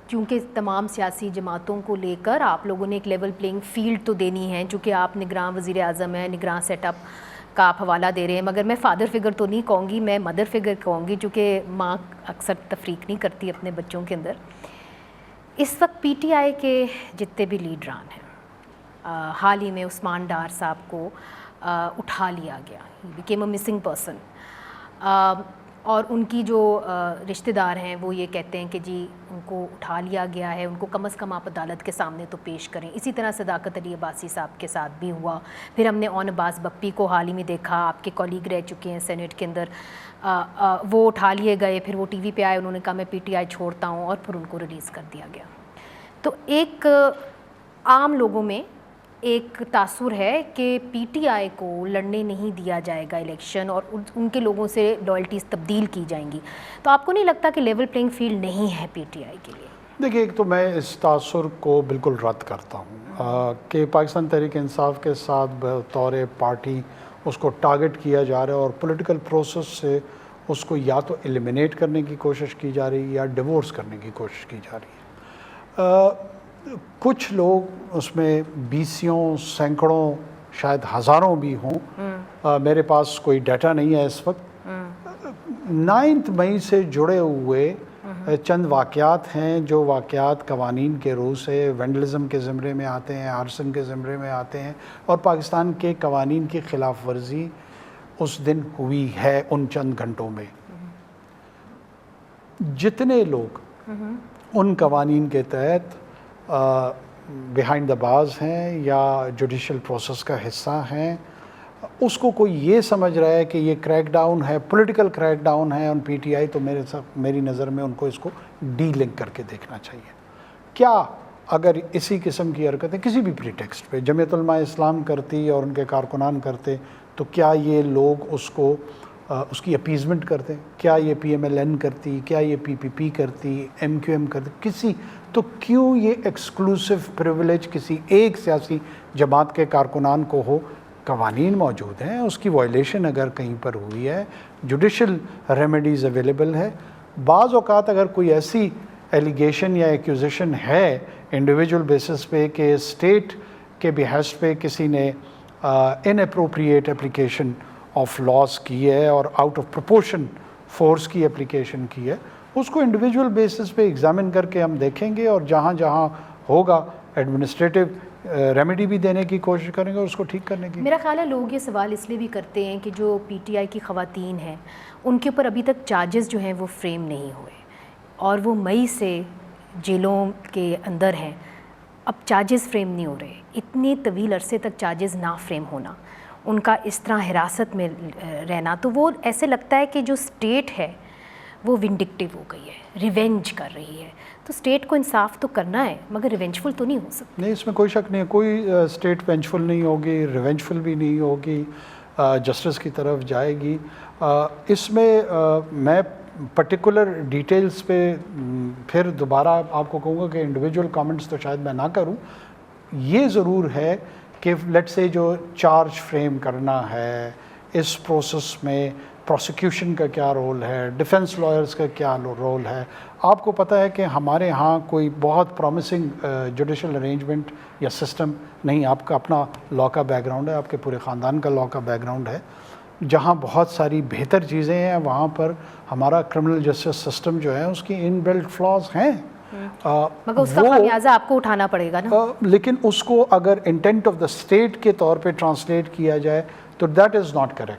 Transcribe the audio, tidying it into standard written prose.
چونکہ تمام سیاسی جماعتوں کو لے کر آپ لوگوں نے ایک لیول پلینگ فیلڈ تو دینی ہے، چونکہ آپ نگراں وزیر اعظم ہیں، نگراں سیٹ اپ کا آپ حوالہ دے رہے ہیں، مگر میں فادر فگر تو نہیں کہوں گی، میں مدر فگر کہوں گی، چونکہ ماں اکثر تفریق نہیں کرتی اپنے بچوں کے اندر۔ اس وقت پی ٹی آئی کے جتنے بھی لیڈران ہیں، حال ہی میں عثمان ڈار صاحب کو اٹھا لیا گیا، he became a missing person, اور ان کی جو رشتہ دار ہیں وہ یہ کہتے ہیں کہ جی ان کو اٹھا لیا گیا ہے، ان کو کم از کم آپ عدالت کے سامنے تو پیش کریں۔ اسی طرح صداقت علی عباسی صاحب کے ساتھ بھی ہوا، پھر ہم نے اون عباس بپی کو حال ہی میں دیکھا، آپ کے کولیگ رہ چکے ہیں سینیٹ کے اندر، وہ اٹھا لیے گئے، پھر وہ ٹی وی پہ آئے، انہوں نے کہا میں پی ٹی آئی چھوڑتا ہوں، اور پھر ان کو ریلیز کر دیا گیا۔ تو ایک عام لوگوں میں ایک تاثر ہے کہ پی ٹی آئی کو لڑنے نہیں دیا جائے گا الیکشن، اور ان کے لوگوں سے لائلٹیز تبدیل کی جائیں گی۔ تو آپ کو نہیں لگتا کہ لیول پلینگ فیلڈ نہیں ہے پی ٹی آئی کے لیے؟ دیکھیے، ایک تو میں اس تاثر کو بالکل رد کرتا ہوں کہ پاکستان تحریک انصاف کے ساتھ بطور پارٹی اس کو ٹارگٹ کیا جا رہا ہے، اور پولیٹیکل پروسیس سے اس کو یا تو ایلیمینیٹ کرنے کی کوشش کی جا رہی ہے یا ڈیورس کرنے کی کوشش کی جا رہی ہے۔ کچھ لوگ اس میں بیسیوں، سینکڑوں، شاید ہزاروں بھی ہوں، میرے پاس کوئی ڈیٹا نہیں ہے اس وقت، 9 مئی سے جڑے ہوئے چند واقعات ہیں، جو واقعات قوانین کے روح سے وینڈلزم کے زمرے میں آتے ہیں، آرسن کے زمرے میں آتے ہیں، اور پاکستان کے قوانین کی خلاف ورزی اس دن ہوئی ہے ان چند گھنٹوں میں۔ جتنے لوگ ان قوانین کے تحت بیہائنڈ دا بارز ہیں یا جوڈیشل پروسیس کا حصہ ہیں، اس کو کوئی یہ سمجھ رہا ہے کہ یہ کریک ڈاؤن ہے، پولیٹیکل کریک ڈاؤن ہے آن پی ٹی آئی، تو میری نظر میں ان کو اس کو ڈی لنک کر کے دیکھنا چاہیے۔ کیا اگر اسی قسم کی حرکتیں کسی بھی پریٹیکسٹ پہ جمعیت علماء اسلام کرتی اور ان کے کارکنان کرتے، تو کیا یہ لوگ اس کی اپیزمنٹ کرتے؟ کیا یہ پی ایم ایل این کرتی؟ کیا یہ پی پی پی کرتی؟ ایم کیو ایم کرتی؟ تو کیوں یہ ایکسکلوسیو پریویلیج کسی ایک سیاسی جماعت کے کارکنان کو ہو؟ قوانین موجود ہیں، اس کی وائلیشن اگر کہیں پر ہوئی ہے، جوڈیشل ریمیڈیز اویلیبل ہے۔ بعض اوقات اگر کوئی ایسی ایلیگیشن یا ایکیوزیشن ہے انڈیویجول بیسس پہ کہ اسٹیٹ کے بہیسٹ پہ کسی نے ان اپروپریٹ اپلیکیشن آف لاس کی ہے اور آؤٹ آف پروپورشن فورس کی اپلیکیشن کی ہے، اس کو انڈیویجول بیسس پہ ایگزامن کر کے ہم دیکھیں گے، اور جہاں جہاں ہوگا ایڈمنسٹریٹو ریمیڈی بھی دینے کی کوشش کریں گے، اس کو ٹھیک کرنے کی۔ میرا خیال ہے لوگ یہ سوال اس لیے بھی کرتے ہیں کہ جو پی ٹی آئی کی خواتین ہیں ان کے اوپر ابھی تک چارجز جو ہیں وہ فریم نہیں ہوئے، اور وہ مئی سے جیلوں کے اندر ہیں، اب چارجز فریم نہیں ہو رہے۔ اتنے طویل عرصے تک چارجز نہ فریم ہونا، ان کا اس طرح حراست میں رہنا، تو وہ ایسے لگتا ہے کہ جو اسٹیٹ ہے وہ ونڈکٹیو ہو گئی ہے، ریونج کر رہی ہے۔ تو اسٹیٹ کو انصاف تو کرنا ہے، مگر ریونجفل تو نہیں ہو سکتا۔ نہیں، اس میں کوئی شک نہیں ہے، کوئی اسٹیٹ وینجفل نہیں ہوگی، ریونجفل بھی نہیں ہوگی، جسٹس کی طرف جائے گی۔ اس میں میں پرٹیکولر ڈیٹیلز پہ پھر دوبارہ آپ کو کہوں گا کہ انڈیویجول کامنٹس تو شاید میں نہ کروں۔ یہ ضرور ہے کہ لیٹ سے جو چارج فریم کرنا ہے، اس پروسیس میں پروسیکیوشن کا کیا رول ہے، ڈیفنس لائرز کا کیا رول ہے۔ آپ کو پتہ ہے کہ ہمارے ہاں کوئی بہت پرومسنگ جوڈیشل ارینجمنٹ یا سسٹم نہیں، آپ کا اپنا لا کا بیک گراؤنڈ ہے، آپ کے پورے خاندان کا لا کا بیک گراؤنڈ ہے، جہاں بہت ساری بہتر چیزیں ہیں، وہاں پر ہمارا کرمنل جسٹس سسٹم جو ہے اس کی ان بلٹ فلاز ہیں، مگر اس کا خمیازہ آپ کو اٹھانا پڑے گا نا۔ لیکن اس کو اگر انٹینٹ آف دا اسٹیٹ کے طور پہ ٹرانسلیٹ کیا جائے تو دیٹ از ناٹ کریکٹ۔